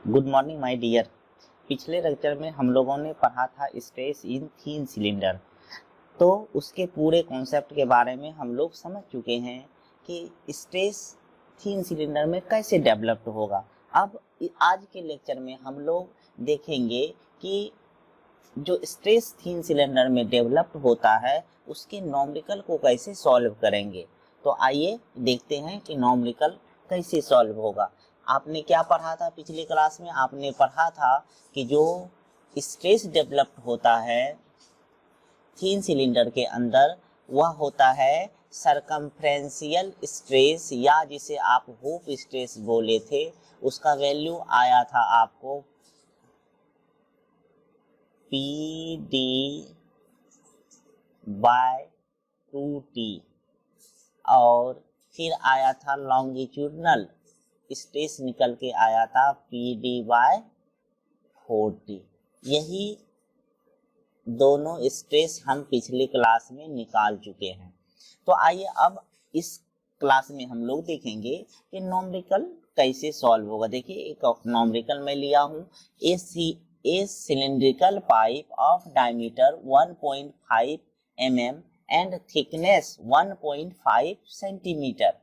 Good morning my dear. पिछले lecture में हम लोगों ने पढ़ा था स्ट्रेस इन थिन सिलेंडर। तो उसके पूरे कॉन्सेप्ट के बारे में हम लोग समझ चुके हैं कि स्ट्रेस थिन सिलेंडर में कैसे डेवलप्ड होगा। अब आज के लेक्चर में हम लोग देखेंगे कि जो स्ट्रेस थिन सिलेंडर में डेवलप्ड होता है उसके न्यूमेरिकल को कैसे सॉल्व करेंगे। तो आइए देखते हैं कि न्यूमेरिकल कैसे सॉल्व होगा। आपने क्या पढ़ा था पिछले क्लास में? आपने पढ़ा था कि जो स्ट्रेस डेवलप्ड होता है थिन सिलेंडर के अंदर वह होता है सरकमफ्रेंशियल स्ट्रेस, या जिसे आप हूप स्ट्रेस बोले थे। उसका वैल्यू आया था आपको PD बाय 2T, और फिर आया था लॉन्गिट्यूडनल स्ट्रेस निकल के आया था PD बाय 4T। यही दोनों स्ट्रेस हम पिछली क्लास में निकाल चुके हैं। तो आइए अब इस क्लास में हम लोग देखेंगे कि न्यूमेरिकल कैसे सॉल्व होगा। देखिए एक न्यूमेरिकल मैं लिया हूँ। A cylindrical pipe of diameter 1.5 mm and thickness 1.5 centimetre.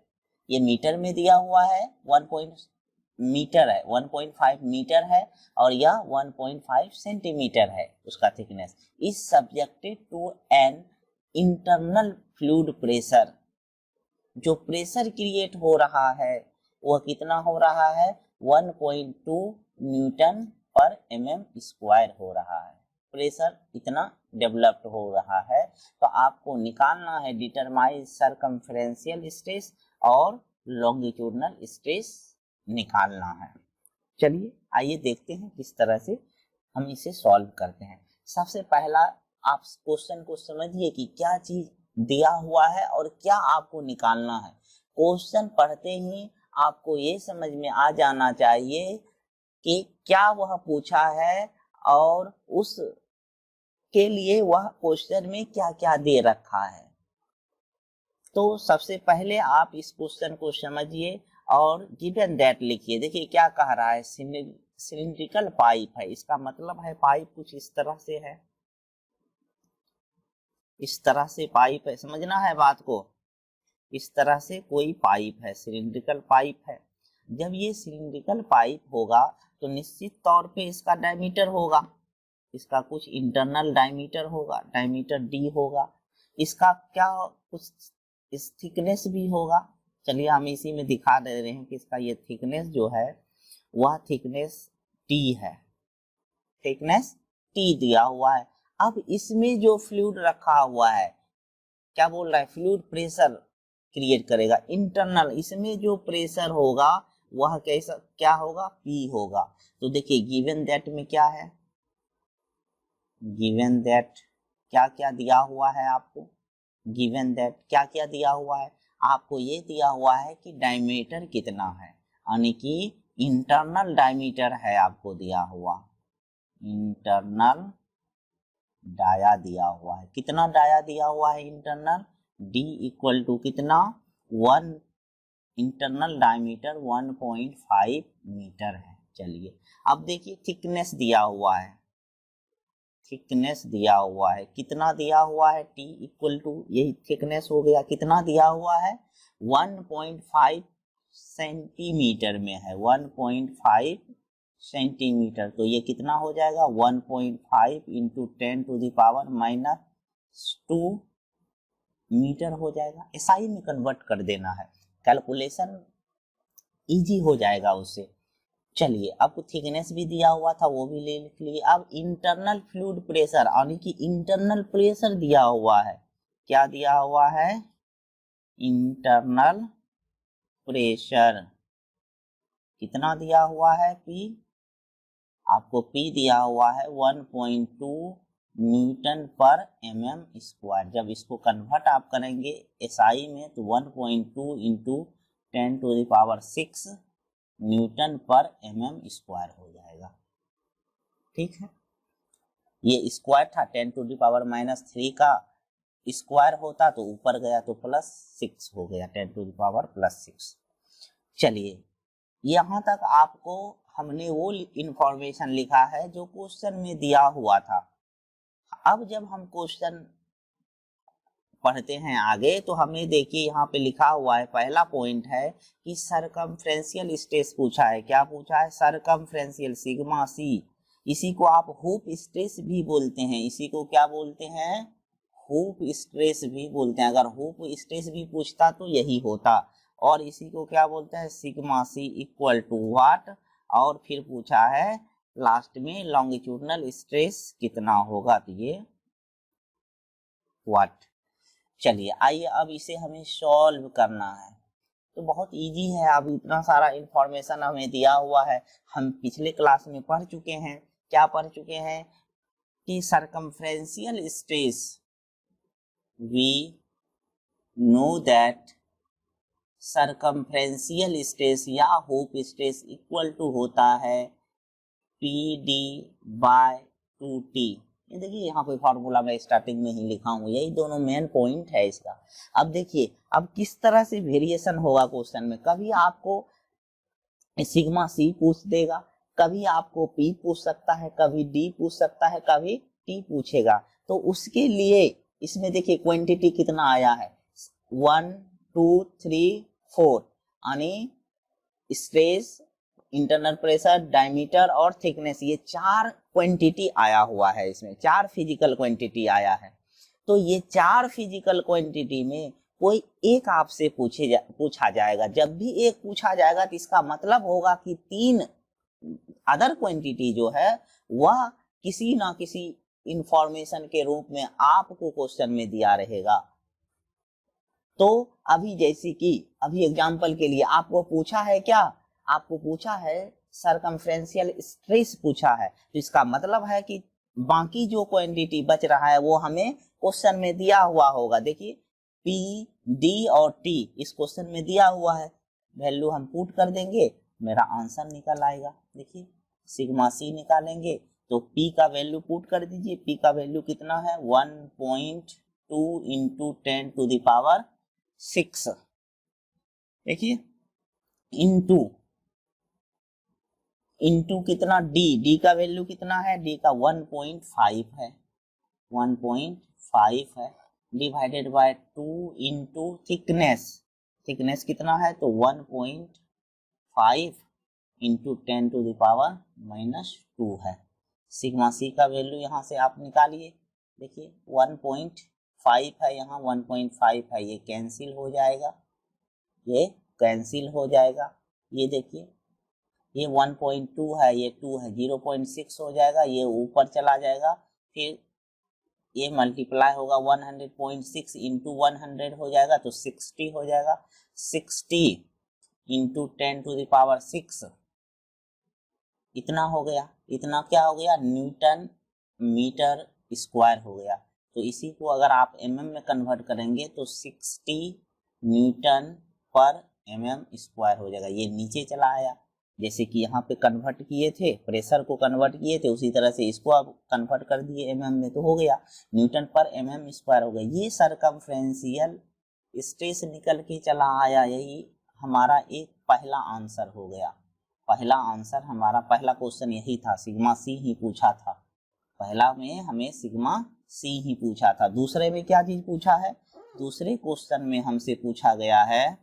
ये मीटर में दिया हुआ है, 1.5 मीटर है और यह 1.5 सेंटीमीटर है उसका thickness. Is subjected to an internal fluid pressure. जो प्रेशर क्रिएट हो रहा है वह कितना हो रहा है? 1.2 न्यूटन पर mm स्क्वायर हो रहा है। प्रेशर इतना डेवलप्ड हो रहा है। तो आपको निकालना है डिटरमाइन सरकमफ्रेंशियल स्ट्रेस और लॉन्गिट्यूडनल स्ट्रेस निकालना है। चलिए आइए देखते हैं किस तरह से हम इसे सॉल्व करते हैं। सबसे पहला आप क्वेश्चन को समझिए कि क्या चीज दिया हुआ है और क्या आपको निकालना है। क्वेश्चन पढ़ते ही आपको ये समझ में आ जाना चाहिए कि क्या वह पूछा है और उस के लिए वह क्वेश्चन में क्या क्या दे रखा है। तो सबसे पहले आप इस क्वेश्चन को समझिए और गिवन दैट लिखिए। देखिए क्या कह रहा है, सिलिंड्रिकल पाइप है, इसका मतलब है पाइप कुछ इस तरह से है, इस तरह से पाइप है, समझना है बात को। इस तरह से कोई पाइप है, सिलिंड्रिकल पाइप है। जब ये सिलिंड्रिकल पाइप होगा तो निश्चित तौर पे इसका डायमीटर होगा, इसका कुछ इंटरनल डायमीटर होगा, डायमीटर D होगा। इसका क्या कुछ इस थिकनेस भी होगा। चलिए हम इसी में दिखा दे रहे हैं कि इसका ये थिकनेस जो है वह थिकनेस T है, थिकनेस T दिया हुआ है। अब इसमें जो फ्लूइड रखा हुआ है क्या बोल रहा है? फ्लूइड प्रेशर क्रिएट करेगा इंटरनल। इसमें जो प्रेशर होगा वह कैसा क्या होगा? P होगा। तो देखिए गिवन दैट में क्या है, गिवन दैट क्या क्या दिया हुआ है आपको, गिवन दैट क्या क्या दिया हुआ है आपको? ये दिया हुआ है कि डायमीटर कितना है, यानी कि इंटरनल डायमीटर है आपको दिया हुआ, इंटरनल डाया दिया हुआ है। कितना डाया दिया हुआ है इंटरनल? D इक्वल टू कितना? 1 इंटरनल डायमीटर 1.5 मीटर है। चलिए अब देखिए थिकनेस दिया हुआ है, थिकनेस दिया हुआ है, कितना दिया हुआ है? T इक्वल टू यही थिकनेस हो गया, कितना दिया हुआ है? 1.5 सेंटीमीटर में है, 1.5 सेंटीमीटर। तो ये कितना हो जाएगा? 1.5 into 10 to the power -2 metre हो जाएगा। SI में कन्वर्ट कर देना है, कैलकुलेशन इजी हो जाएगा उससे। चलिए आपको थिकनेस भी दिया हुआ था वो भी ले लिख लिए। अब इंटरनल फ्लूइड प्रेशर, यानी कि इंटरनल प्रेशर दिया हुआ है। क्या दिया हुआ है? इंटरनल प्रेशर कितना दिया हुआ है? P, आपको P दिया हुआ है 1.2 न्यूटन पर mm स्क्वायर। जब इसको कन्वर्ट आप करेंगे SI में तो 1.2 into 10 to the power 6 newton पर mm स्क्वायर हो जाएगा। ठीक है, ये स्क्वायर था, 10 टू द पावर -3 का स्क्वायर होता तो ऊपर गया तो +6 हो गया, 10 टू द पावर +6। चलिए यहाँ तक आपको हमने वो इंफॉर्मेशन लिखा है जो क्वेश्चन में दिया हुआ था। अब जब हम क्वेश्चन पढ़ते हैं आगे तो हमें देखिए यहाँ पे लिखा हुआ है, पहला पॉइंट है कि सरकमफ्रेंशियल स्ट्रेस पूछा है। क्या पूछा है? Circumferential sigma c. इसी को आप हुप स्ट्रेस भी बोलते हैं। इसी को क्या बोलते हैं? हुप स्ट्रेस भी बोलते हैं। अगर हुप स्ट्रेस भी पूछता तो यही होता। और इसी को क्या बोलते हैं? Sigma C equal to what. और फिर पूछा है लास्ट में लॉन्गिट्यूडनल स्ट्रेस कितना होगा, तो ये व्हाट। चलिए आइए अब इसे हमें सॉल्व करना है। तो बहुत इजी है। अब इतना सारा इंफॉर्मेशन हमें दिया हुआ है, हम पिछले क्लास में पढ़ चुके हैं। क्या पढ़ चुके हैं? कि circumferential stress, we know that circumferential stress या हुप स्ट्रेस इक्वल टू होता है पी डी बाय 2t। ये देखिए यहाँ पे फॉर्मूला मैं स्टार्टिंग में ही लिखा हूँ, यही दोनों मेन पॉइंट है इसका। अब देखिए अब किस तरह से वेरिएशन होगा क्वेश्चन में। कभी आपको सिग्मा सी पूछ देगा, कभी आपको पी पूछ सकता है, कभी डी पूछ सकता है, कभी टी पूछेगा। तो उसके लिए इसमें देखिए क्वांटिटी कितना आया है, 1 2 3 4, यानी स्ट्रेस, इंटरनल प्रेशर, डायमीटर और थिकनेस, ये 4 क्वांटिटी आया हुआ है। इसमें 4 फिजिकल क्वांटिटी आया है। तो ये 4 फिजिकल क्वांटिटी में कोई एक आपसे पूछा जाएगा। जब भी एक पूछा जाएगा तो इसका मतलब होगा कि 3 अदर क्वांटिटी जो है वह किसी ना किसी इंफॉर्मेशन के रूप में आपको क्वेश्चन में दिया रहेगा। तो अभी जैसे कि अभी एग्जांपल के लिए आपको पूछा है क्या? आपको पूछा है सरकमफ्रेंशियल स्ट्रेस पूछा है, तो इसका मतलब है कि बाकी जो क्वांटिटी बच रहा है वो हमें क्वेश्चन में दिया हुआ होगा। देखिए P, D और T इस क्वेश्चन में दिया हुआ है, वैल्यू हम पुट कर देंगे, मेरा आंसर निकल आएगा। देखिए सिग्मा सी निकालेंगे तो P का वैल्यू पुट कर दीजिए। P का वैल्यू कितना है? 1.2 इंटू 10 टू द पावर 6। देखिए इंटू कितना? डी का वैल्यू कितना है? डी का 1.5 है, 1.5 है, डिवाइडेड बाय 2 इंटू थिकनेस कितना है? तो 1.5 इंटू 10 टू द पावर -2 है। सिग्मा सी का वैल्यू यहाँ से आप निकालिए। देखिए 1.5 है, यहाँ 1.5 है, ये कैंसिल हो जाएगा, ये कैंसिल हो जाएगा। ये देखिए ये 1.2 है, ये 2 है, 0.6 हो जाएगा, ये ऊपर चला जाएगा, फिर ये मल्टीप्लाई होगा 100.6 इंटू 100 हो जाएगा तो 60 हो जाएगा। 60 इंटू 10 टू द पावर 6 इतना हो गया। इतना क्या हो गया? न्यूटन मीटर स्क्वायर हो गया। तो इसी को अगर आप mm में कन्वर्ट करेंगे तो 60 न्यूटन पर mm स्क्वायर हो जाएगा। ये नीचे चला आया, जैसे कि यहाँ पे कन्वर्ट किए थे, प्रेशर को कन्वर्ट किए थे, उसी तरह से इसको आप कन्वर्ट कर दिए mm में तो हो गया न्यूटन पर mm स्क्वायर हो गया। ये सरकमफ्रेंशियल स्ट्रेस निकल के चला आया। यही हमारा एक पहला आंसर हो गया। पहला आंसर हमारा, पहला क्वेश्चन यही था, सिग्मा सी ही पूछा था। पहला में हमें सिग्मा सी ही पूछा था। दूसरे में क्या चीज पूछा है? दूसरे क्वेश्चन में हमसे पूछा गया है,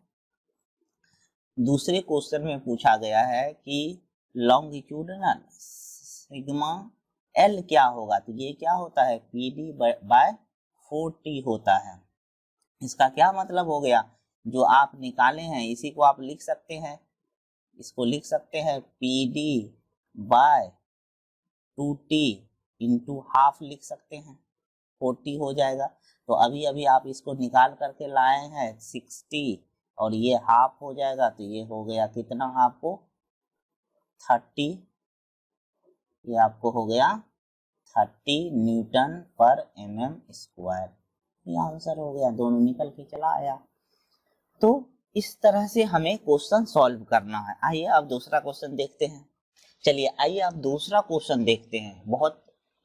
दूसरे क्वेश्चन में पूछा गया है कि लॉन्गिट्यूडनल सिग्मा एल क्या होगा। तो ये क्या होता है? पी डी बाय 4t होता है। इसका क्या मतलब हो गया? जो आप निकाले हैं इसी को आप लिख सकते हैं, इसको लिख सकते हैं P D by 2t into half लिख सकते हैं, 40 हो जाएगा। तो अभी अभी आप इसको निकाल करके लाए हैं 60 और ये हाफ हो जाएगा, तो ये हो गया कितना आपको? 30। ये आपको हो गया 30 न्यूटन पर mm स्क्वायर। ये आंसर हो गया, दोनों निकल के चला आया। तो इस तरह से हमें क्वेश्चन सॉल्व करना है। आइए अब दूसरा क्वेश्चन देखते हैं। चलिए आइए अब दूसरा क्वेश्चन देखते हैं। बहुत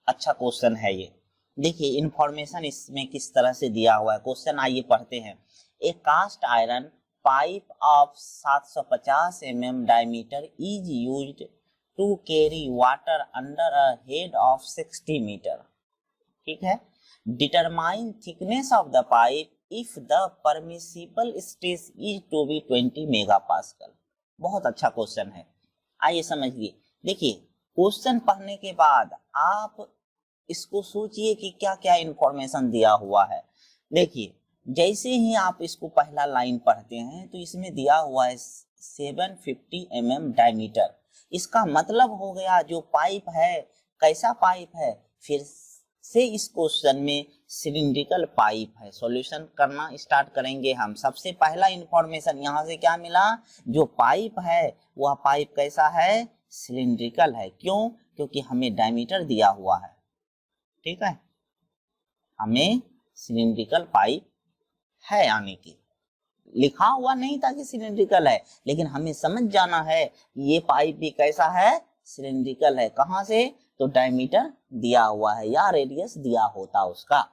अच्छा क्वेश्चन है ये। देखिए इंफॉर्मेशन इसमें किस तरह से दिया हुआ है। क्वेश्चन आइए पढ़ते हैं। A cast iron pipe of 750 mm diameter is used to carry water under a head of 60 metre. ठीक है, determine thickness of the pipe if the permissible stress is to be 20 megapascal. बहुत अच्छा question है, आइए समझिए। देखिए, question पढ़ने के बाद आप इसको सोचिए कि क्या क्या इंफॉर्मेशन दिया हुआ है। देखिए, जैसे ही आप इसको पहला लाइन पढ़ते हैं तो इसमें दिया हुआ है 750 mm डायमीटर। इसका मतलब हो गया जो पाइप है कैसा पाइप है, फिर से इस क्वेश्चन में सिलिंड्रिकल पाइप है। सॉल्यूशन करना स्टार्ट करेंगे हम। सबसे पहला इंफॉर्मेशन यहाँ से क्या मिला, जो पाइप है वह पाइप कैसा है, सिलिंड्रिकल है। क्यों, क्योंकि हमें डायमीटर दिया हुआ है। ठीक है, हमें सिलिंड्रिकल पाइप है, यानी कि लिखा हुआ नहीं था कि सिलिंड्रिकल है, लेकिन हमें समझ जाना है ये पाइप भी कैसा है, सिलिंड्रिकल है। कहां से, तो डायमीटर दिया हुआ है या रेडियस दिया होता उसका।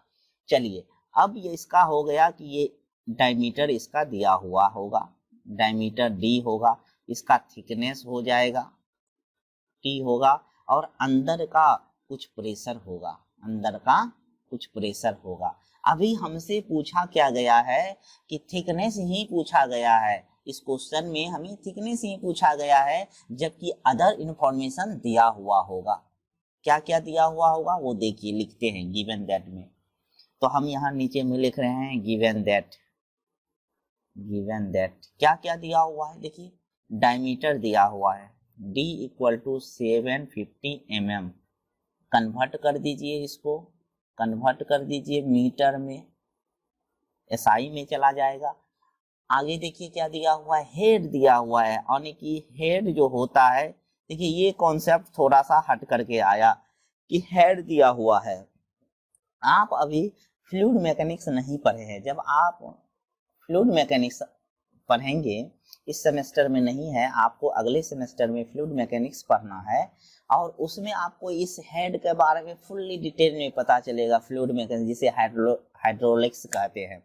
चलिए, अब ये इसका हो गया कि ये डायमीटर इसका दिया हुआ होगा, डायमीटर डी होगा, इसका थिकनेस हो जाएगा टी होगा, और अंदर का कुछ प्रेशर होगा, अंदर का कुछ प्रेशर होगा। अभी हमसे पूछा क्या गया है कि थिकनेस ही पूछा गया है। इस क्वेश्चन में हमें थिकनेस ही पूछा गया है, जबकि अदर इंफॉर्मेशन दिया हुआ होगा। क्या क्या दिया हुआ होगा वो देखिए, लिखते हैं गिवन दैट में। तो हम यहाँ नीचे में लिख रहे हैं गिवन दैट। गिवन दैट क्या क्या दिया हुआ है, देखिए डायमीटर दिया हुआ है d equal to 750 mm। Convert कर दीजिए, इसको कन्वर्ट कर दीजिए मीटर में, एसआई में चला जाएगा। आगे देखिए क्या दिया हुआ है, हेड दिया हुआ है, यानी कि हेड जो होता है, देखिए ये कॉन्सेप्ट थोड़ा सा हट करके आया कि हेड दिया हुआ है। आप अभी फ्लूइड मैकेनिक्स नहीं पढ़े हैं। जब आप फ्लूइड मैकेनिक्स पढ़ेंगे, इस सेमेस्टर में नहीं है, आपको अगले सेमेस्टर में फ्लूइड मैकेनिक्स पढ़ना है, और उसमें आपको इस हेड के बारे में फुल्ली डिटेल में पता चलेगा। फ्लूइड मैकेनिक्स जिसे हाइड्रोलिक्स कहते हैं,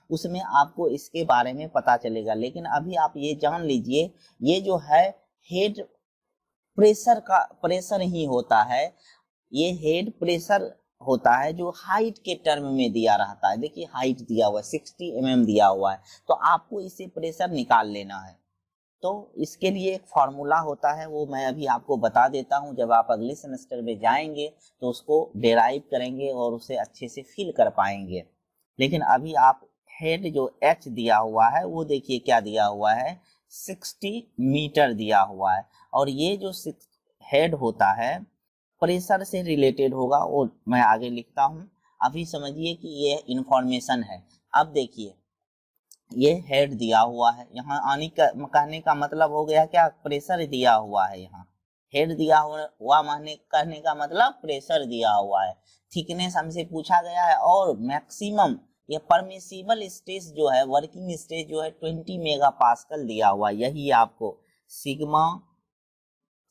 उसमें आपको इसके बारे में पता चलेगा। लेकिन अभी आप ये जान लीजिए, ये जो है हेड प्रेशर का प्रेशर ही होता है, ये हेड प्रेशर होता है जो हाइट के टर्म में दिया रहता है। देखिए हाइट दिया हुआ है 60 mm दिया हुआ है, तो आपको इसे प्रेशर निकाल लेना है। तो इसके लिए एक फॉर्मूला होता है, वो मैं अभी आपको बता देता हूं। जब आप अगले सेमेस्टर में जाएंगे तो उसको डेराइव करेंगे और उसे अच्छे से फील कर पाएंगे। लेकिन अभी आप हेड जो एच दिया हुआ है वो देखिए क्या दिया हुआ है, 60 मीटर दिया हुआ है, और ये जो हेड होता है प्रेशर से रिलेटेड होगा, वो मैं आगे लिखता हूँ। अभी समझिए कि ये इंफॉर्मेशन है। अब देखिए ये हेड दिया हुआ है, यहाँ आने का कहने का मतलब हो गया क्या, प्रेशर दिया हुआ है। यहाँ हेड दिया हुआ माने कहने का मतलब प्रेशर दिया हुआ है। थिकनेस हमसे पूछा गया है, और मैक्सिमम ये परमिसिबल स्ट्रेस जो है, वर्किंग स्ट्रेस जो है 20 मेगापास्कल दिया हुआ है। यही आपको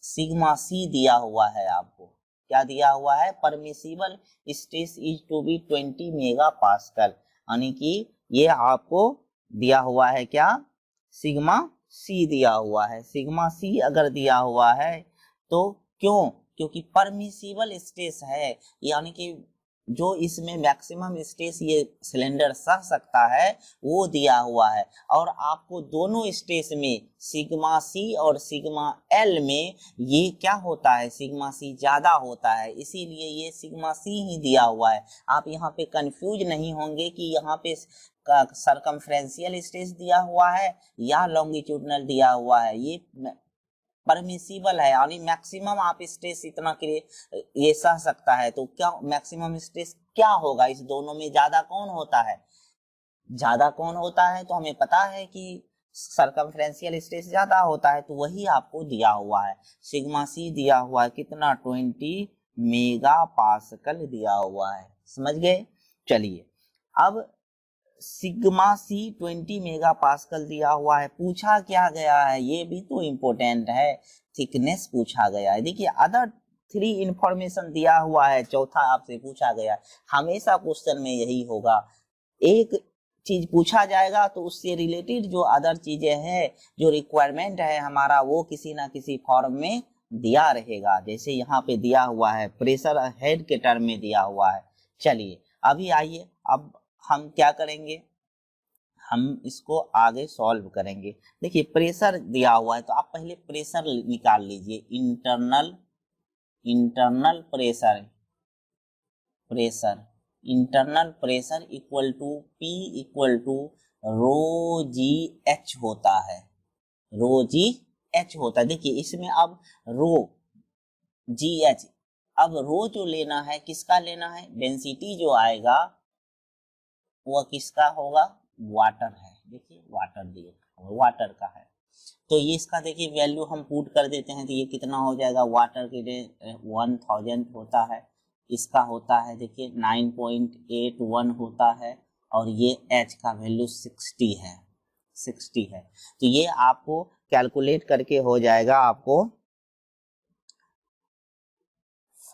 सिग्मा सी दिया हुआ है। आपको क्या दिया हुआ है, permissible stress is to be 20 megapascal, यानी कि ये आपको दिया हुआ है क्या, सिग्मा सी दिया हुआ है। सिग्मा सी अगर दिया हुआ है तो क्यों, क्योंकि परमिसिबल स्ट्रेस है, यानी कि जो इसमें मैक्सिमम स्ट्रेस ये सिलेंडर सह सकता है वो दिया हुआ है। और आपको दोनों स्ट्रेस में सिग्मा सी और सिग्मा एल में ये क्या होता है, सिग्मा सी ज्यादा होता है, इसीलिए ये सिग्मा सी ही दिया हुआ है। आप यहाँ पे कंफ्यूज नहीं होंगे कि यहाँ पे सरकमफ्रेंशियल स्ट्रेस दिया हुआ है या लॉन्गिट्यूडनल दिया हुआ है। ये परमिसिबल है, यानी मैक्सिमम आप स्ट्रेस इतना के ये सह सकता है। तो क्या मैक्सिमम स्ट्रेस क्या होगा, इस दोनों में ज्यादा कौन होता है, ज्यादा कौन होता है, तो हमें पता है कि सरकमफ्रेंशियल स्ट्रेस ज्यादा होता है, तो वही आपको दिया हुआ है। सिग्मा सी दिया हुआ है कितना, 20 मेगापास्कल दिया हुआ है। समझ गए। चलिए अब सिग्मा सी 20 मेगापास्कल दिया हुआ है, पूछा क्या गया है, ये भी तो इम्पोर्टेंट है, थिकनेस पूछा गया है। देखिए अदर 3 इंफॉर्मेशन दिया हुआ है, चौथा आपसे पूछा गया। हमेशा क्वेश्चन में यही होगा, एक चीज पूछा जाएगा तो उससे रिलेटेड जो अदर चीजें हैं, जो रिक्वायरमेंट है हमारा, वो किसी ना किसी फॉर्म में दिया रहेगा। जैसे यहाँ पे दिया हुआ है, प्रेशर हेड के टर्म में दिया हुआ है। चलिए अभी आइए, अब हम क्या करेंगे, हम इसको आगे सॉल्व करेंगे। देखिए प्रेशर दिया हुआ है तो आप पहले प्रेशर निकाल लीजिए। Internal internal pressure equal to P equal to rho G H होता है, रो जी एच होता है। देखिए इसमें अब रो जी एच, अब रो जो लेना है किसका लेना है, डेंसिटी जो आएगा वह किसका होगा, वाटर है। देखिए वाटर दिए, वाटर का है, तो ये इसका देखिए वैल्यू हम पुट कर देते हैं तो ये कितना हो जाएगा, वाटर के लिए 1000 होता है, इसका होता है देखिए 9.81 होता है, और ये H का वैल्यू 60 है, 60 है। तो ये आपको कैलकुलेट करके हो जाएगा आपको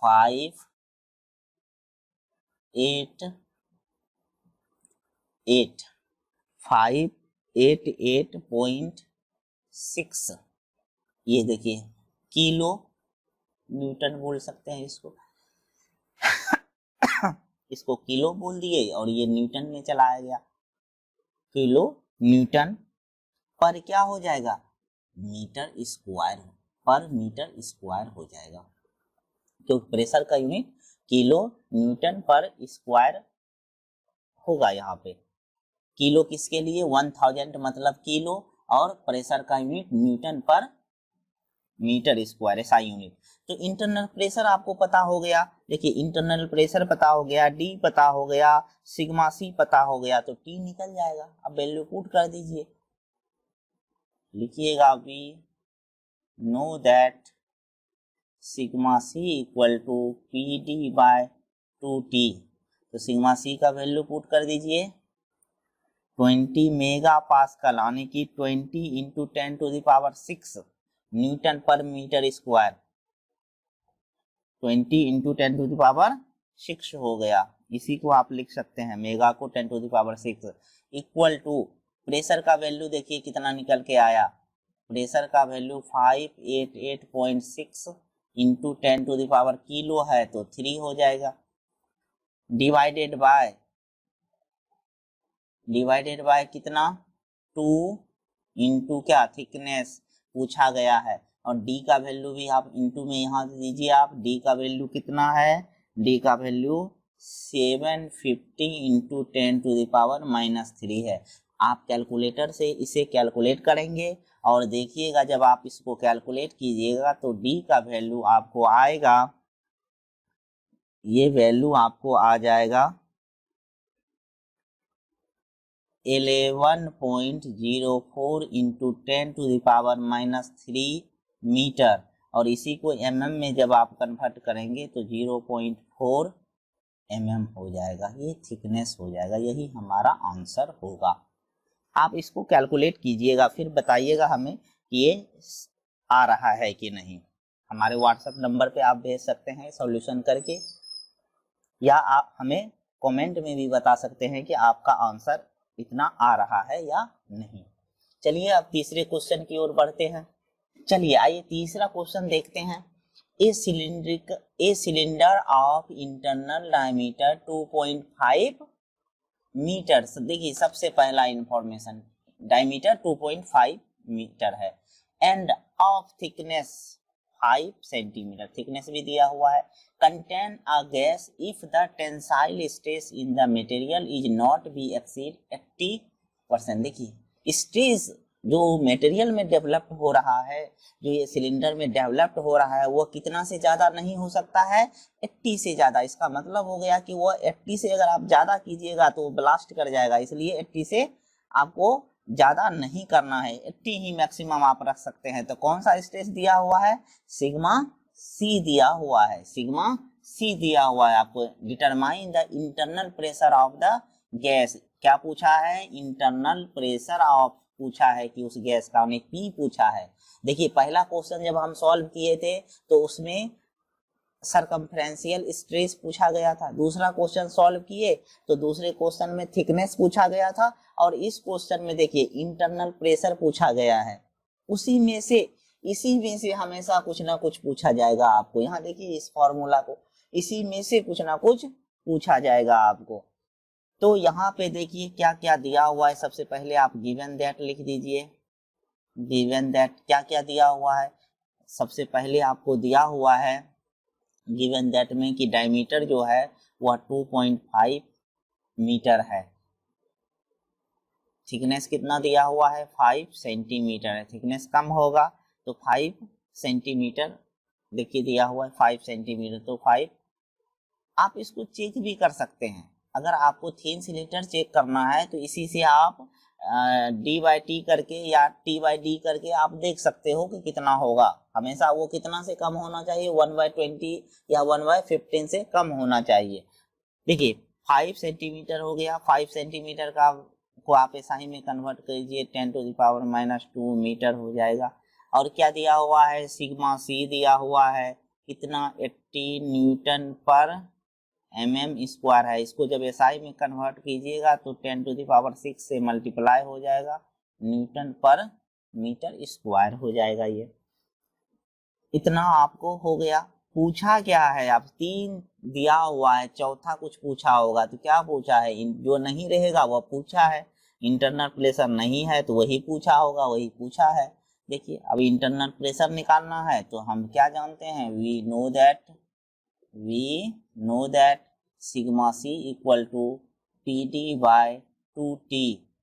588.6, ये देखिए किलो न्यूटन बोल सकते हैं इसको इसको किलो बोल दिए और ये न्यूटन में चलाया गया, किलो न्यूटन पर क्या हो जाएगा, मीटर स्क्वायर, पर मीटर स्क्वायर हो जाएगा, क्योंकि प्रेशर का यूनिट किलो न्यूटन पर स्क्वायर होगा। यहाँ पे किलो किसके लिए, 1000 मतलब किलो, और प्रेशर का यूनिट न्यूटन पर मीटर स्क्वायर, ऐसा यूनिट। तो इंटरनल प्रेशर आपको पता हो गया। देखिए इंटरनल प्रेशर पता हो गया, डी पता हो गया, सिग्मा सी पता हो गया, तो टी निकल जाएगा। अब वैल्यू पुट कर दीजिए, लिखिएगा we know that sigma C equal to P D by 2T। तो सिग्मा सी का वैल्यू पुट कर दीजिए 20 मेगा पास्कल, यानी कि 20 इंटू 10⁶ न्यूटन पर मीटर स्क्वायर, 20 इंटू 10⁶ हो गया। इसी को आप लिख सकते हैं, मेगा को 10⁶ इक्वल टू प्रेशर का वैल्यू देखिए कितना निकल के आया, प्रेशर का वैल्यू 588.6 इंटू 10⁻, किलो है तो 3 हो जाएगा, डिवाइडेड बाय कितना, 2 इंटू क्या, थिकनेस पूछा गया है, और डी का वैल्यू भी आप इंटू में यहाँ दीजिए। आप डी का वैल्यू कितना है, डी का वैल्यू 750 इंटू 10⁻³ है। आप कैलकुलेटर से इसे कैलकुलेट करेंगे और देखिएगा जब आप इसको कैलकुलेट कीजिएगा तो डी का वैल्यू आपको आएगा, ये वैल्यू आपको आ जाएगा 11.04 इंटू 10⁻³ मीटर, और इसी को mm में जब आप कन्वर्ट करेंगे तो 0.4 mm हो जाएगा, ये थिकनेस हो जाएगा। यही हमारा आंसर होगा। आप इसको कैलकुलेट कीजिएगा, फिर बताइएगा हमें कि ये आ रहा है कि नहीं। हमारे व्हाट्सएप नंबर पे आप भेज सकते हैं सॉल्यूशन करके, या आप हमें कमेंट में भी बता सकते हैं कि आपका आंसर इतना आ रहा है या नहीं। चलिए अब तीसरे क्वेश्चन की ओर बढ़ते हैं। चलिए आइए तीसरा क्वेश्चन देखते हैं। A cylinder of internal diameter 2.5 metre, देखिए सबसे पहला इंफॉर्मेशन, डायमीटर 2.5 मीटर है, and of thickness 5 centimetre, thickness भी दिया हुआ है, contain a gas if the tensile stress in the material is not be exceed 80%। देखिए स्ट्रेस जो मटेरियल में डेवलप हो रहा है, जो ये सिलेंडर में डेवलप्ड हो रहा है, वो कितना से ज्यादा नहीं हो सकता है, 80 से ज्यादा। इसका मतलब हो गया कि वो 80 से अगर आप ज्यादा कीजिएगा तो ब्लास्ट कर जाएगा, इसलिए 80 से आपको ज्यादा नहीं करना है, 80 ही मैक्सिमम आप रख सकते हैं। तो कौन सा स्ट्रेस दिया हुआ है, सिग्मा सी दिया हुआ है, सिग्मा सी दिया हुआ है। आपको determine the internal pressure of the gas, क्या पूछा है, इंटरनल प्रेशर ऑफ पूछा है कि उस गैस का, उन्हें पी पूछा है। देखिए पहला क्वेश्चन जब हम सॉल्व किए थे तो उसमें सरकमफ्रेंशियल स्ट्रेस पूछा गया था। दूसरा क्वेश्चन सॉल्व किए तो दूसरे क्वेश्चन में थिकनेस पूछा गया था, और इस क्वेश्चन में देखिए इंटरनल प्रेशर पूछा गया है। इसी में से हमेशा कुछ ना कुछ पूछा जाएगा आपको। यहाँ देखिए इस फॉर्मूला को, इसी में से कुछ ना कुछ पूछा जाएगा आपको। तो यहाँ पे देखिए क्या क्या दिया हुआ है। सबसे पहले आप गिवन दैट लिख दीजिए। गिवन दैट क्या क्या दिया हुआ है। सबसे पहले आपको दिया हुआ है गिवन दैट में कि डायमीटर जो है वह 2.5 मीटर है। थिकनेस कितना दिया हुआ है, 5 सेंटीमीटर है। थिकनेस कम होगा तो 5 सेंटीमीटर देखिए दिया हुआ है 5 सेंटीमीटर, तो 5। आप इसको चेक भी कर सकते हैं। अगर आपको थिन सिलेंडर चेक करना है तो इसी से आप डी/टी करके या टी/डी करके आप देख सकते हो कि कितना होगा। हमेशा वो कितना से कम होना चाहिए, 1/20 या 1/15 से कम होना चाहिए। देखिए 5 सेंटीमीटर हो गया। 5 सेंटीमीटर का को आप एसआई में कन्वर्ट कीजिए, 10⁻⁻² मीटर हो जाएगा। और क्या दिया हुआ है, सिग्मा सी दिया हुआ है कितना, 80 न्यूटन पर mm² है। इसको जब एसआई में कन्वर्ट कीजिएगा तो 10⁻⁶ से मल्टीप्लाई हो जाएगा, न्यूटन पर मीटर स्क्वायर हो जाएगा। ये इतना आपको हो गया। पूछा क्या है, आप 3 दिया हुआ है, चौथा कुछ पूछा होगा। तो क्या पूछा है, जो नहीं रहेगा वह पूछा है। इंटरनल प्रेशर नहीं है तो वही पूछा होगा, वही पूछा है। देखिए अब इंटरनल प्रेशर निकालना है तो हम क्या जानते हैं, we know that sigma C equal to PD/2T।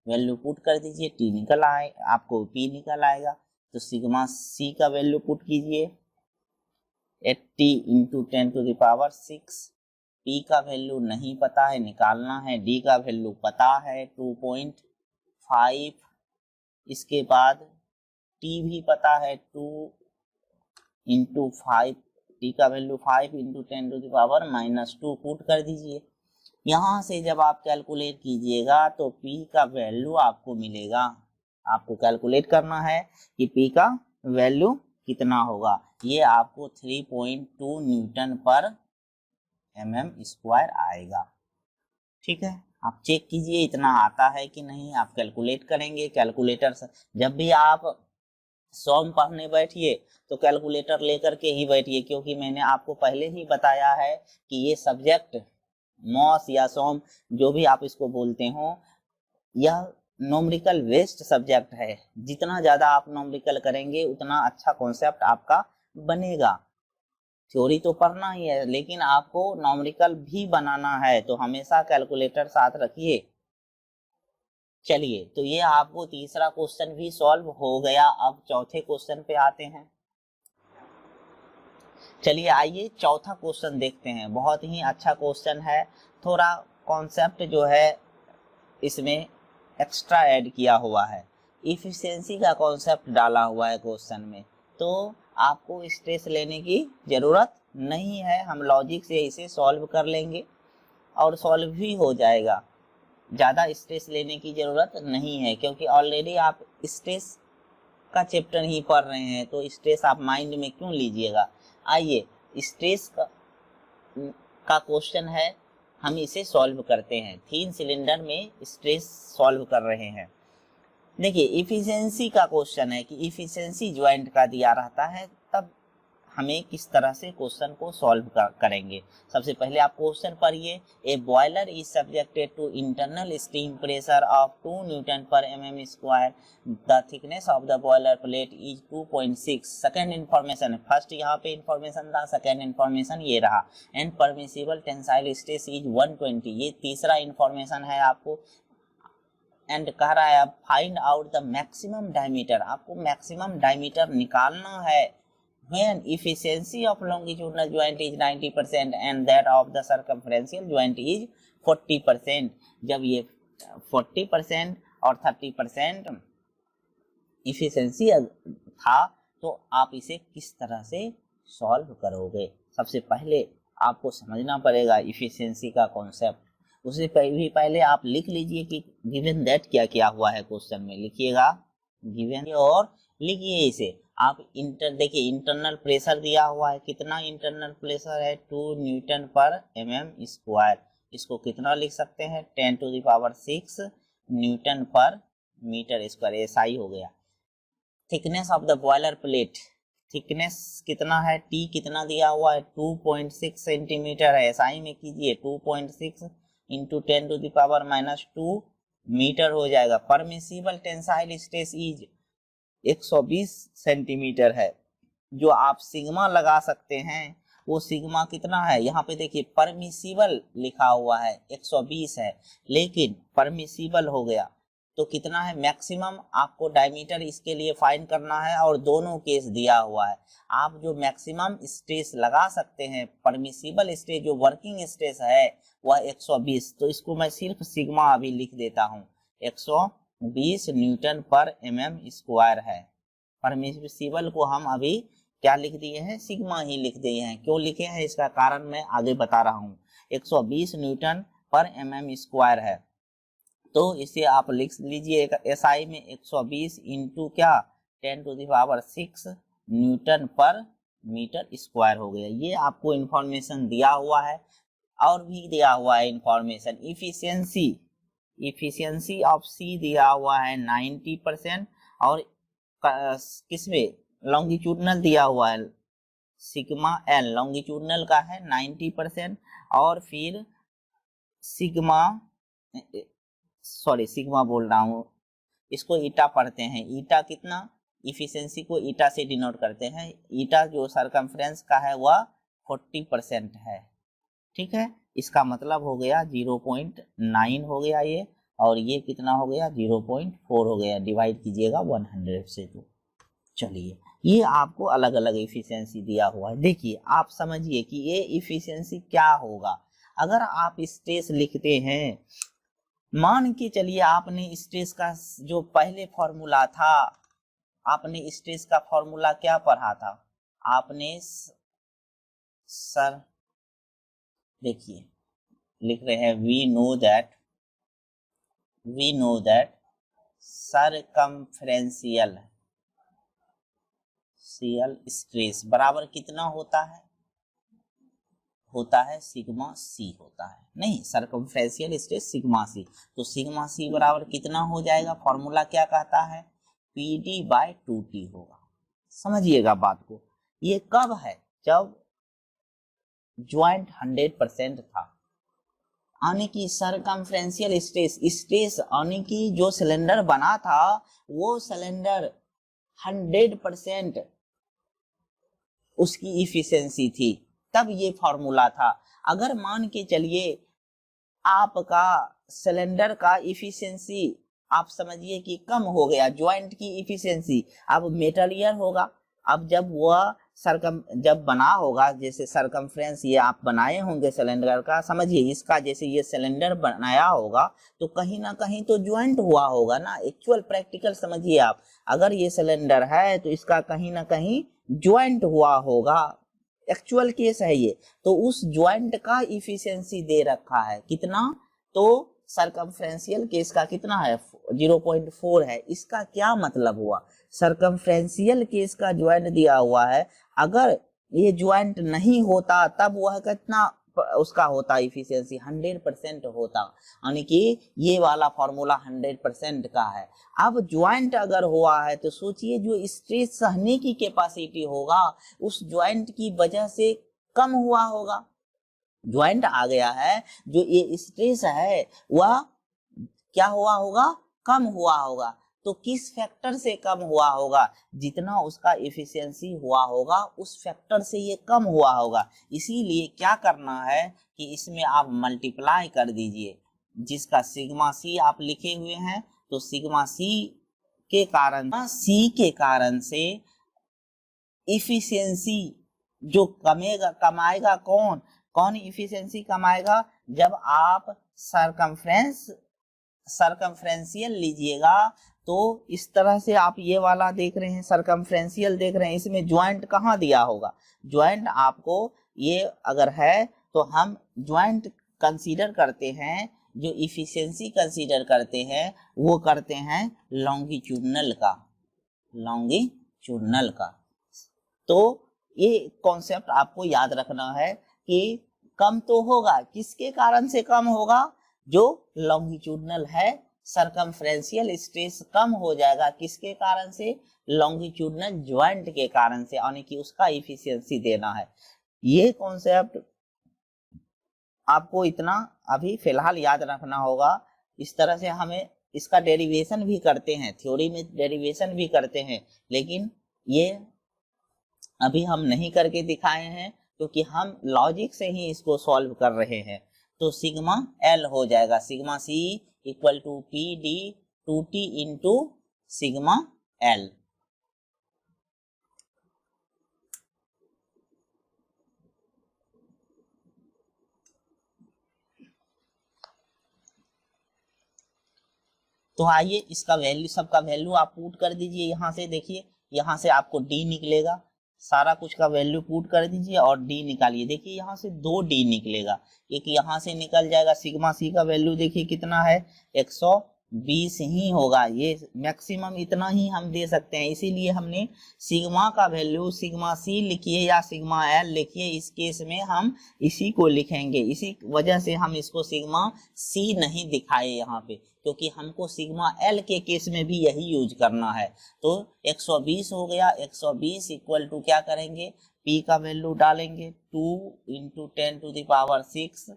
Value put कर दीजिए, टी निकल आए, आपको पी निकल आएगा। तो सिग्मा सी का वैल्यू पुट कीजिए 80 × 10⁶। पी का वैल्यू नहीं पता है, निकालना है। डी का वैल्यू पता है 2.5। इसके बाद टी भी पता है 2 × 5। टी का वैल्यू 5 × 10⁻⁻² पुट कर दीजिए। यहाँ से जब आप कैलकुलेट कीजिएगा तो पी का वैल्यू आपको मिलेगा। आपको कैलकुलेट करना है कि पी का वैल्यू कितना होगा। ये आपको 3.2 न्यूटन पर mm² आएगा। ठीक है, आप चेक कीजिए इतना आता है कि नहीं। आप कैलकुलेट करेंगे, कैलकुलेटर से जब भी आप सॉम पढ़ने बैठिए तो कैलकुलेटर लेकर के ही बैठिए, क्योंकि मैंने आपको पहले ही बताया है कि ये सब्जेक्ट मॉस या सॉम जो भी आप इसको बोलते हो, यह न्यूमेरिकल बेस्ड सब्जेक्ट है। जितना ज्यादा आप न्यूमेरिकल करेंगे उतना अच्छा कॉन्सेप्ट आपका बनेगा। थ्योरी तो पढ़ना ही है लेकिन आपको न्यूमेरिकल भी बनाना है, तो हमेशा कैलकुलेटर साथ रखिए। चलिए, तो ये आपको तीसरा क्वेश्चन भी सॉल्व हो गया। अब चौथे क्वेश्चन पे आते हैं। चलिए आइए चौथा क्वेश्चन देखते हैं। बहुत ही अच्छा क्वेश्चन है। थोड़ा कॉन्सेप्ट जो है इसमें एक्स्ट्रा ऐड किया हुआ है। इफिशिएंसी का कॉन्सेप्ट डाला हुआ है क्वेश्चन में, तो आपको स्ट्रेस लेने की जरूरत नहीं है। हम लॉजिक से इसे सॉल्व कर लेंगे और सॉल्व भी हो जाएगा। ज़्यादा स्ट्रेस लेने की ज़रूरत नहीं है, क्योंकि ऑलरेडी आप स्ट्रेस का चैप्टर ही पढ़ रहे हैं, तो स्ट्रेस आप माइंड में क्यों लीजिएगा। आइए स्ट्रेस का क्वेश्चन है, हम इसे सॉल्व करते हैं। थिन सिलेंडर में स्ट्रेस सॉल्व कर रहे हैं। देखिए इफिशिएंसी का क्वेश्चन है कि इफिशिएंसी ज्वाइंट का दिया रहता है, तब हमें किस तरह से क्वेश्चन को सॉल्व करेंगे। सबसे पहले आप क्वेश्चन पढ़िए। A boiler is subjected to internal steam pressure of 2 newton per mm²। The thickness of the boiler plate is 2.6। Second information, first यहाँ पे इंफॉर्मेशन था, सेकेंड इंफॉर्मेशन ये रहा। And permissible tensile stress is 120। ये तीसरा information है आपको। And कह रहा है अब find out the maximum diameter. आपको मैक्सिमम डायमीटर निकालना है। When efficiency of longitudinal joint is 90% and that of the circumferential joint is 40%। जब ये 40% और 30% इफिशिएंसी था तो आप इसे किस तरह से सॉल्व करोगे। सबसे पहले आपको समझना पड़ेगा इफिशिएंसी का कॉन्सेप्ट। उससे भी पहले आप लिख लीजिए कि गिवन दैट क्या क्या हुआ है क्वेश्चन में। लिखिएगा गिवन और लिखिए इसे। आप देखिए इंटरनल प्रेशर दिया हुआ है, कितना इंटरनल प्रेशर है 2 न्यूटन पर mm²। इसको कितना लिख सकते हैं 10⁶ न्यूटन पर मीटर स्क्वायर, SI हो गया। Thickness of the boiler plate, thickness कितना है, T कितना दिया हुआ है 2.6 सेंटीमीटर है, SI में कीजिए 2.6 इंटू 10⁻⁻² मीटर हो जाएगा। Permissible tensile stress is 120 centimetre है। जो आप सिग्मा लगा सकते हैं वो सिग्मा कितना है, यहाँ पे देखिए परमिसिबल लिखा हुआ है 120 है, लेकिन परमिसिबल हो गया तो कितना है मैक्सिमम, आपको डायमीटर इसके लिए फाइंड करना है और दोनों केस दिया हुआ है। आप जो मैक्सिमम स्ट्रेस लगा सकते हैं परमिसिबल स्ट्रेस जो वर्किंग स्ट्रेस है वह 120, तो इसको मैं सिर्फ सिग्मा अभी लिख देता हूँ 120 न्यूटन पर mm² है। परमिसिबल को हम अभी क्या लिख दिए हैं, सिग्मा ही लिख दिए हैं। क्यों लिखे हैं इसका कारण मैं आगे बता रहा हूँ। 120 न्यूटन पर mm² है, तो इसे आप लिख लीजिए SI में 120 इंटू क्या 10⁶ न्यूटन पर मीटर स्क्वायर हो गया। ये आपको इंफॉर्मेशन दिया हुआ है और भी दिया हुआ है इंफॉर्मेशन। इफिशियंसी ऑफ C दिया हुआ है 90% और किसमें लॉन्गिट्यूडनल दिया हुआ है सिग्मा L, लॉन्गिट्यूडनल का है 90% और फिर सिग्मा बोल रहा हूँ, इसको ईटा पढ़ते हैं। ईटा कितना, इफिशियंसी को ईटा से डिनोट करते हैं। ईटा जो सरकमफ्रेंस का है वह 40% है, ठीक है। इसका मतलब हो गया 0.9 हो गया ये, और ये कितना हो गया 0.4 हो गया। डिवाइड कीजिएगा 100 से। तो चलिए ये आपको अलग अलग इफिशियंसी दिया हुआ है। देखिए आप समझिए कि ये इफिशियंसी क्या होगा। अगर आप स्ट्रेस लिखते हैं, मान के चलिए आपने स्ट्रेस का जो पहले फॉर्मूला था, आपने स्ट्रेस का फॉर्मूला क्या पढ़ा था, आपने सर देखिए लिख रहे हैं we know that circumferential stress बराबर कितना होता है सिग्मा C होता है, नहीं सरकमफ्रेंशियल स्ट्रेस सिग्मा C। तो सिग्मा C बराबर कितना हो जाएगा, फॉर्मूला क्या कहता है PD/2T होगा। समझिएगा बात को। ये कब है, जब ज्वाइंट 100% था, यानी कि सरकमफ्रेंशियल स्ट्रेस यानी कि जो सिलेंडर बना था वो सिलेंडर 100% उसकी इफिशियंसी थी, तब ये फॉर्मूला था। अगर मान के चलिए आपका सिलेंडर का इफिशियंसी आप समझिए कि कम हो गया, ज्वाइंट की इफिशियंसी, अब मेटेरियल होगा। अब जब वह जब बना होगा, जैसे सरकमफ्रेंस ये आप बनाए होंगे सिलेंडर का, समझिए इसका जैसे ये सिलेंडर बनाया होगा तो कहीं ना कहीं तो ज्वाइंट हुआ होगा ना। एक्चुअल प्रैक्टिकल समझिए आप, अगर ये सिलेंडर है तो इसका कहीं ना कहीं ज्वाइंट हुआ होगा, एक्चुअल केस है ये। तो उस ज्वाइंट का इफिशियंसी दे रखा है कितना, तो सरकमफ्रेंशियल केस का कितना है 0.4 है। इसका क्या मतलब हुआ, सरकमफ्रेंशियल केस का ज्वाइंट दिया हुआ है, अगर ये ज्वाइंट नहीं होता तब वह कितना उसका होता इफिशियंसी 100% होता, यानी कि ये वाला फॉर्मूला 100% का है। अब ज्वाइंट अगर हुआ है तो सोचिए जो स्ट्रेस सहने की कैपेसिटी होगा उस ज्वाइंट की वजह से कम हुआ होगा। ज्वाइंट आ गया है, जो ये स्ट्रेस है वह क्या हुआ होगा, कम हुआ होगा। तो किस फैक्टर से कम हुआ होगा, जितना उसका एफिशिएंसी हुआ होगा उस फैक्टर से ये कम हुआ होगा। इसीलिए क्या करना है कि इसमें आप मल्टीप्लाई कर दीजिए, जिसका सिग्मा सी आप लिखे हुए हैं, तो सिग्मा सी के कारण से इफिशियंसी जो कमाएगा कौन इफिशियंसी कमाएगा, जब आप सरकमफ्रेंशियल लीजिएगा तो इस तरह से आप ये वाला देख रहे हैं, सरकमफ्रेंशियल देख रहे हैं, इसमें ज्वाइंट कहाँ दिया होगा, ज्वाइंट आपको ये अगर है तो हम ज्वाइंट कंसीडर करते हैं, जो इफिशियंसी कंसीडर करते हैं वो करते हैं लॉन्गिट्यूडनल का, लॉन्गिट्यूडनल का। तो ये कॉन्सेप्ट आपको याद रखना है कि कम तो होगा, किसके कारण से कम होगा, जो लॉन्गिट्यूडनल है सरकमफ्रेंशियल स्ट्रेस कम हो जाएगा, किसके कारण से, लॉन्गिट्यूडनल ज्वाइंट के कारण से, यानी कि उसका इफिशियंसी देना है। ये कॉन्सेप्ट आपको इतना अभी फिलहाल याद रखना होगा। इस तरह से हमें इसका डेरिवेशन भी करते हैं, थ्योरी में डेरिवेशन भी करते हैं, लेकिन ये अभी हम नहीं करके दिखाए हैं क्योंकि हम लॉजिक से ही इसको सॉल्व कर रहे हैं। तो सिग्मा एल हो जाएगा, sigma C equal to P D 2t into sigma L. तो आइए इसका वैल्यू, सबका वैल्यू आप पुट कर दीजिए यहाँ से। देखिए यहाँ से आपको डी निकलेगा, सारा कुछ का वैल्यू पुट कर दीजिए और डी निकालिए। देखिए यहाँ से 2d निकलेगा, एक यहाँ से निकल जाएगा। सिग्मा सी का वैल्यू देखिए कितना है, 120 ही होगा, ये मैक्सिमम इतना ही हम दे सकते हैं, इसीलिए हमने सिग्मा का वैल्यू सिग्मा सी लिखिए या सिग्मा एल लिखिए। इस केस में हम इसी को लिखेंगे, इसी वजह से हम इसको सिग्मा सी नहीं दिखाए यहाँ पे, क्योंकि हमको सिग्मा एल के केस में भी यही यूज करना है। तो 120 हो गया, 120 इक्वल टू क्या करेंगे, p का वैल्यू डालेंगे 2 into 10 to the power 6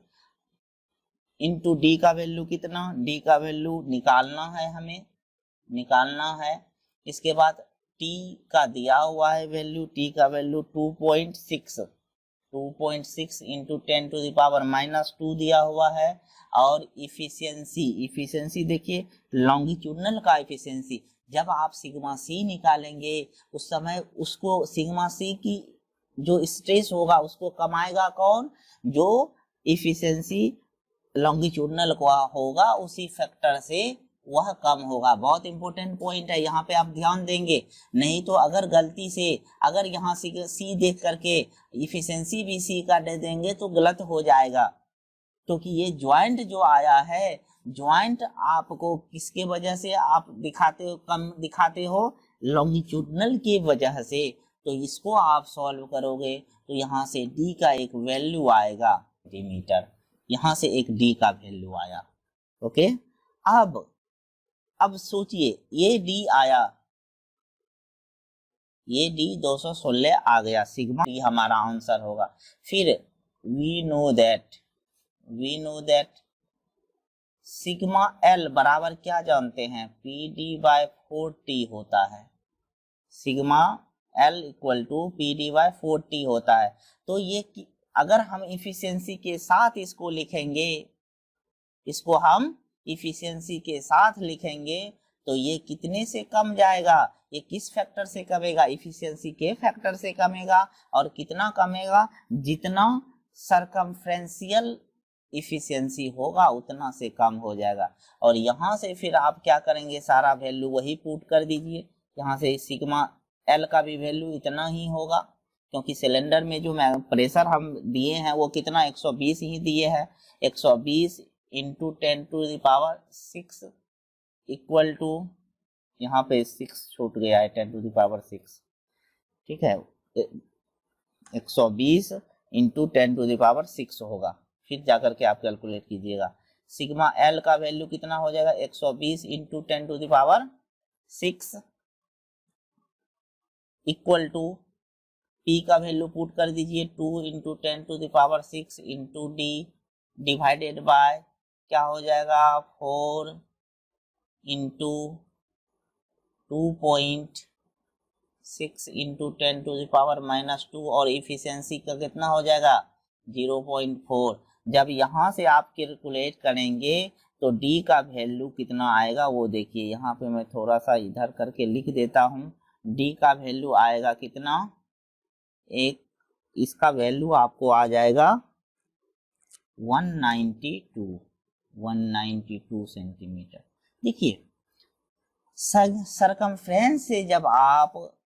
into D का वैल्यू कितना, डी का वैल्यू निकालना है, हमें निकालना है। इसके बाद टी का दिया हुआ है वैल्यू, टी का value 2.6 into 10 to the power -2 दिया हुआ है। और इफिशियंसी देखिए लॉन्गिट्यूडनल का इफिशियंसी, जब आप सिग्मा सी निकालेंगे उस समय उसको सिग्मा सी की जो स्ट्रेस होगा उसको कमाएगा कौन, जो इफिशियंसी लॉन्गिट्यूडनल का होगा उसी फैक्टर से वह कम होगा। बहुत इंपॉर्टेंट पॉइंट है, यहाँ पे आप ध्यान देंगे, नहीं तो अगर गलती से अगर यहाँ सी देख करके इफिशियंसी भी सी का दे देंगे तो गलत हो जाएगा, क्योंकि ये ज्वाइंट जो आया है, ज्वाइंट आपको किसके वजह से आप दिखाते हो, कम दिखाते हो, लॉन्गिट्यूडनल की वजह से। तो इसको आप सॉल्व करोगे तो यहाँ से डी का एक वैल्यू आएगा सेंटीमीटर, यहाँ से एक डी का वैल्यू आया। ओके, अब सोचिए ये डी आया, ये डी 216 आ गया, सिग्मा डी हमारा आंसर होगा। फिर we know that sigma L बराबर क्या जानते हैं, पी डी बाय 4t होता है, sigma L equal to P D by 4t होता है। तो ये अगर हम इफिशियंसी के साथ इसको लिखेंगे, इसको हम इफिशियंसी के साथ लिखेंगे तो ये कितने से कम जाएगा, ये किस फैक्टर से कमेगा, इफिशियंसी के फैक्टर से कमेगा। और कितना कमेगा, जितना सरकमफ्रेंशियल इफिशियंसी होगा उतना से कम हो जाएगा। और यहाँ से फिर आप क्या करेंगे, सारा वैल्यू वही पुट कर दीजिए, यहाँ से सिग्मा एल का भी वैल्यू इतना ही होगा, क्योंकि सिलेंडर में जो प्रेशर हम दिए हैं वो कितना 120 ही दिए हैं। 120 into 10 to the power 6 equal to, यहाँ पे 6 छूट गया है, 10 टू द पावर 6, ठीक है, 120 इंटू 10 टू द पावर 6 होगा। फिर जाकर के आप कैलकुलेट कीजिएगा, सिग्मा एल का वैल्यू कितना हो जाएगा, 120 into 10 to the power 6 equal to p का वैल्यू पुट कर दीजिए 2 into 10 to the power 6 into D divided by क्या हो जाएगा 4 into 2.6 into 10 to the power -2 और इफिशियंसी का कितना हो जाएगा 0.4। जब यहाँ से आप कैलकुलेट करेंगे तो d का वैल्यू कितना आएगा वो देखिए, यहाँ पे मैं थोड़ा सा इधर करके लिख देता हूँ। d का वैल्यू आएगा कितना, एक इसका वैल्यू आपको आ जाएगा 192 सेंटीमीटर। देखिए सरकमफ्रेंस से जब आप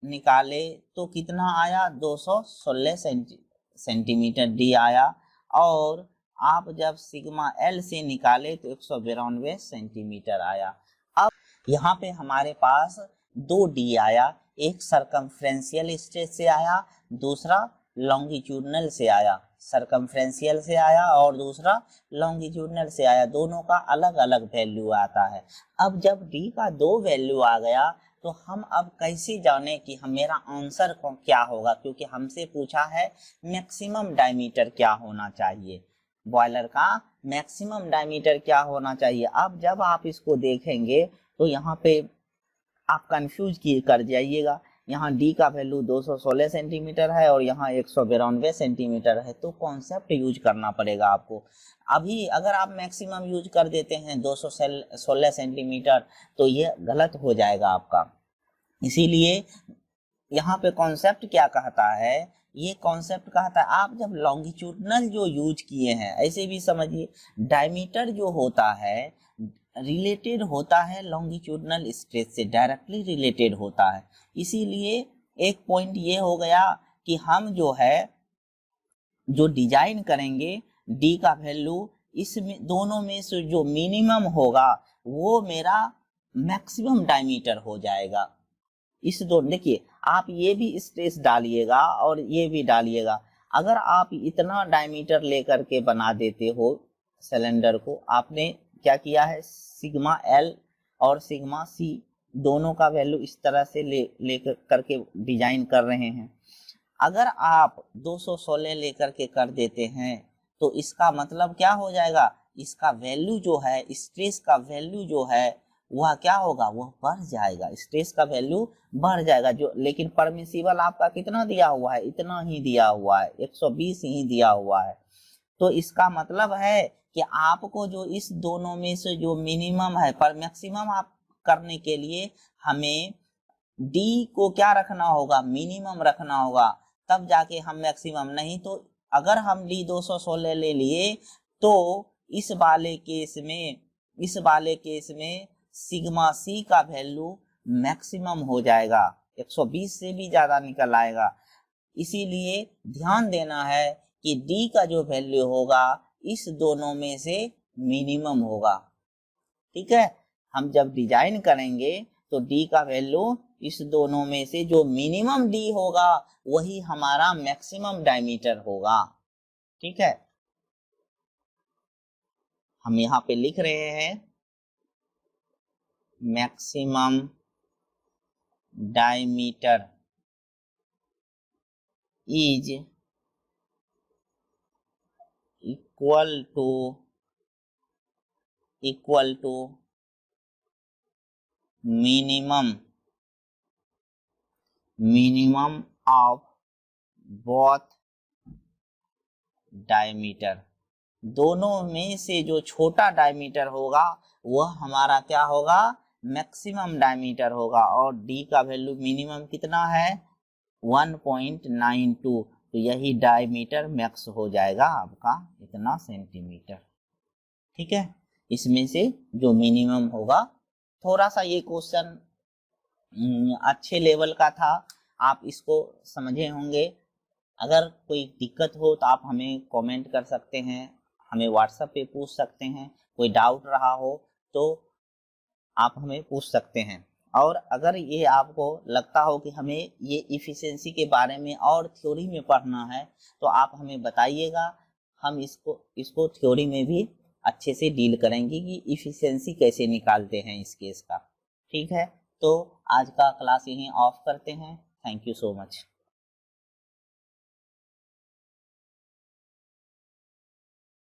निकाले तो कितना आया 216 सेंटीमीटर डी आया, और आप जब सिग्मा एल से निकाले तो 192 सेंटीमीटर आया। अब यहाँ पे हमारे पास 2 डी आया, एक सरकमफ्रेंशियल स्ट्रेस से आया, दूसरा लॉन्गिट्यूडनल से आया, सरकमफ्रेंशियल से आया और दूसरा लॉन्गिट्यूडनल से आया, दोनों का अलग अलग वैल्यू आता है। अब जब डी का 2 वैल्यू आ गया तो हम अब कैसे जाने कि हम मेरा आंसर क्या होगा, क्योंकि हमसे पूछा है मैक्सिमम डायमीटर क्या होना चाहिए, बॉयलर का मैक्सिमम डायमीटर क्या होना चाहिए। अब जब आप इसको देखेंगे तो यहाँ पे आप कंफ्यूज कर जाइएगा, यहाँ डी का वैल्यू 216 सेंटीमीटर है और यहाँ 192 सेंटीमीटर है, तो कॉन्सेप्ट यूज करना पड़ेगा आपको। अभी अगर आप मैक्सिमम यूज कर देते हैं 216 सेंटीमीटर तो ये गलत हो जाएगा आपका। इसीलिए यहाँ पे कॉन्सेप्ट क्या कहता है, ये कॉन्सेप्ट कहता है आप जब लॉन्गिट्यूडनल जो यूज किए हैं, ऐसे भी समझिए डायमीटर जो होता है रिलेटेड होता है लॉन्गिट्यूडनल स्ट्रेस से, डायरेक्टली रिलेटेड होता है। इसीलिए एक पॉइंट ये हो गया कि हम जो है जो डिजाइन करेंगे डी का वैल्यू, इसमें दोनों में से जो मिनिमम होगा वो मेरा मैक्सिमम डायमीटर हो जाएगा। इस दो देखिए आप ये भी स्ट्रेस डालिएगा और ये भी डालिएगा, अगर आप इतना डायमीटर लेकर के बना देते हो सिलेंडर को, आपने क्या किया है सिग्मा एल और सिग्मा सी दोनों का वैल्यू इस तरह से लेकर करके डिजाइन कर रहे हैं। अगर आप 216 लेकर के कर देते हैं तो इसका मतलब क्या हो जाएगा, इसका वैल्यू जो है स्ट्रेस का वैल्यू जो है वह क्या होगा, वह बढ़ जाएगा, स्ट्रेस का वैल्यू बढ़ जाएगा। जो लेकिन परमिसिबल आपका कितना दिया हुआ है, इतना ही दिया हुआ है, 120 ही दिया हुआ है। तो इसका मतलब है कि आपको जो इस दोनों में से जो मिनिमम है, पर मैक्सिमम आप करने के लिए हमें डी को क्या रखना होगा, मिनिमम रखना होगा, तब जाके हम मैक्सिमम। नहीं तो अगर हम डी 216 ले लिए तो इस वाले केस में सिग्मा सी का वैल्यू मैक्सिमम हो जाएगा, 120 से भी ज्यादा निकल आएगा। इसीलिए ध्यान देना है कि डी का जो वैल्यू होगा इस दोनों में से मिनिमम होगा। ठीक है, हम जब डिजाइन करेंगे तो डी का वैल्यू इस दोनों में से जो मिनिमम डी होगा वही हमारा मैक्सिमम डायमीटर होगा। ठीक है, हम यहाँ पे लिख रहे हैं maximum diameter is equal to minimum of both diameter. दोनों में से जो छोटा डायमीटर होगा वह हमारा क्या होगा, मैक्सिमम डायमीटर होगा। और डी का वैल्यू मिनिमम कितना है 1.92, तो यही डायमीटर मैक्स हो जाएगा आपका इतना सेंटीमीटर। ठीक है, इसमें से जो मिनिमम होगा। थोड़ा सा ये क्वेश्चन अच्छे लेवल का था, आप इसको समझे होंगे। अगर कोई दिक्कत हो तो आप हमें कमेंट कर सकते हैं, हमें व्हाट्सएप पे पूछ सकते हैं, कोई डाउट रहा हो तो आप हमें पूछ सकते हैं। और अगर ये आपको लगता हो कि हमें ये इफिशिएंसी के बारे में और थ्योरी में पढ़ना है तो आप हमें बताइएगा, हम इसको थ्योरी में भी अच्छे से डील करेंगे कि इफिशिएंसी कैसे निकालते हैं इस केस का। ठीक है, तो आज का क्लास यहीं ऑफ करते हैं। Thank you so much.